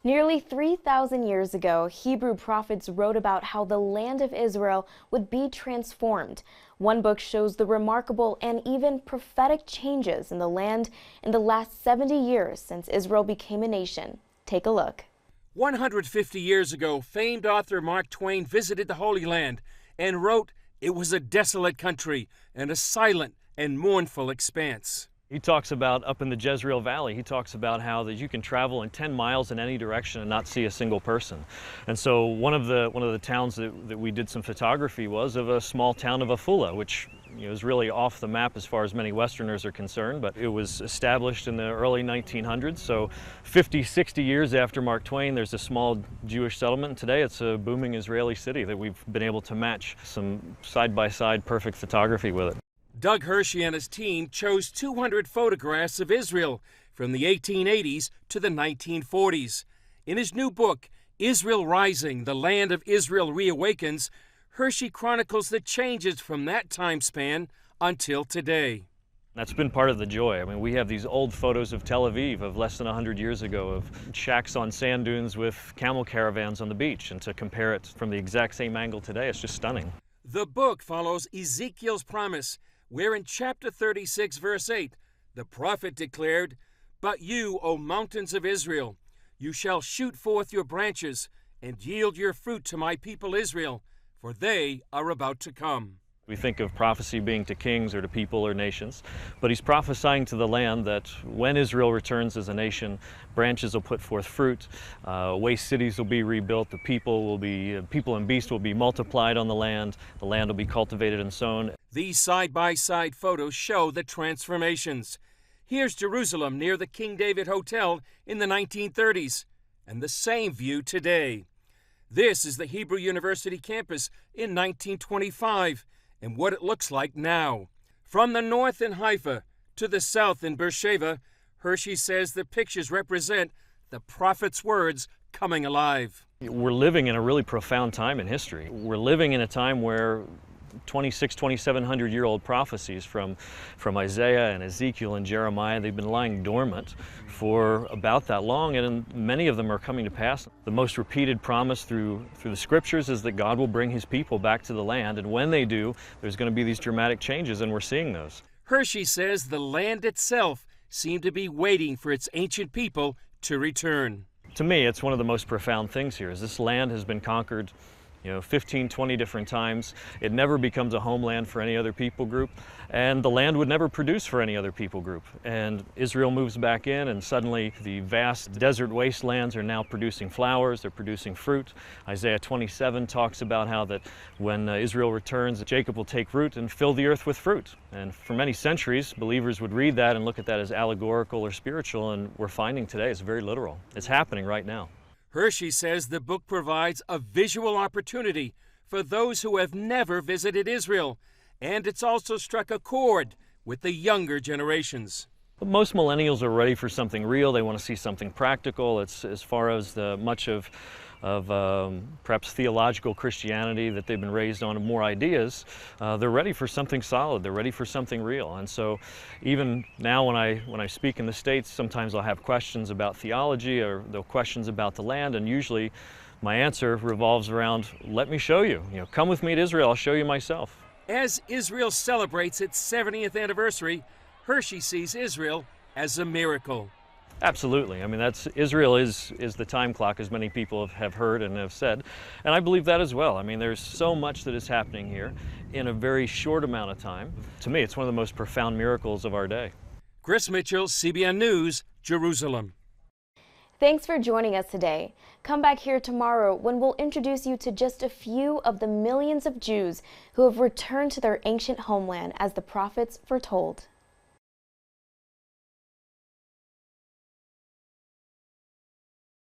Nearly 3,000 years ago, Hebrew prophets wrote about how the land of Israel would be transformed. One book shows the remarkable and even prophetic changes in the land in the last 70 years since Israel became a nation. Take a look. 150 years ago, famed author Mark Twain visited the Holy Land and wrote, "It was a desolate country and a silent and mournful expanse." He talks about up in the Jezreel Valley, he talks about how that you can travel in 10 miles in any direction and not see a single person. And so one of the towns that we did some photography was of a small town of Afula, which is really off the map as far as many Westerners are concerned, but it was established in the early 1900s. So 50, 60 years after Mark Twain, there's a small Jewish settlement. Today it's a booming Israeli city that we've been able to match some side-by-side perfect photography with it. Doug Hershey and his team chose 200 photographs of Israel from the 1880s to the 1940s. In his new book, Israel Rising, The Land of Israel Reawakens, Hershey chronicles the changes from that time span until today. That's been part of the joy. I mean, we have these old photos of Tel Aviv of less than 100 years ago of shacks on sand dunes with camel caravans on the beach, and to compare it from the exact same angle today, it's just stunning. The book follows Ezekiel's promise, where in chapter 36, verse 8, the prophet declared, "But you, O mountains of Israel, you shall shoot forth your branches and yield your fruit to my people Israel, for they are about to come." We think of prophecy being to kings or to people or nations, but he's prophesying to the land that when Israel returns as a nation, branches will put forth fruit, waste cities will be rebuilt, the people and beasts will be multiplied on the land will be cultivated and sown. These side-by-side photos show the transformations. Here's Jerusalem near the King David Hotel in the 1930s, and the same view today. This is the Hebrew University campus in 1925, and what it looks like now. From the north in Haifa to the south in Beersheba, Hershey says the pictures represent the prophet's words coming alive. We're living in a really profound time in history. We're living in a time where 2,700-year-old prophecies from Isaiah and Ezekiel and Jeremiah, they've been lying dormant for about that long, and many of them are coming to pass. The most repeated promise through the scriptures is that God will bring his people back to the land, and when they do, there's going to be these dramatic changes, and we're seeing those. Hershey says the land itself seemed to be waiting for its ancient people to return. To me, it's one of the most profound things here, is this land has been conquered 15, 20 different times. It never becomes a homeland for any other people group, and the land would never produce for any other people group. And Israel moves back in, and suddenly the vast desert wastelands are now producing flowers, they're producing fruit. Isaiah 27 talks about how that when Israel returns, Jacob will take root and fill the earth with fruit. And for many centuries, believers would read that and look at that as allegorical or spiritual, and we're finding today it's very literal. It's happening right now. Hershey says the book provides a visual opportunity for those who have never visited Israel, and it's also struck a chord with the younger generations. Most millennials are ready for something real. They want to see something practical. It's as far as much of perhaps theological Christianity that they've been raised on, more ideas. They're ready for something solid. They're ready for something real. And so even now when I speak in the States, sometimes I'll have questions about theology or questions about the land, and usually my answer revolves around, let me show you. Come with me to Israel, I'll show you myself. As Israel celebrates its 70th anniversary, Hershey sees Israel as a miracle. Absolutely. I mean, Israel is the time clock, as many people have heard and have said, and I believe that as well. I mean, there's so much that is happening here in a very short amount of time. To me, it's one of the most profound miracles of our day. Chris Mitchell, CBN News, Jerusalem. Thanks for joining us today. Come back here tomorrow when we'll introduce you to just a few of the millions of Jews who have returned to their ancient homeland as the prophets foretold.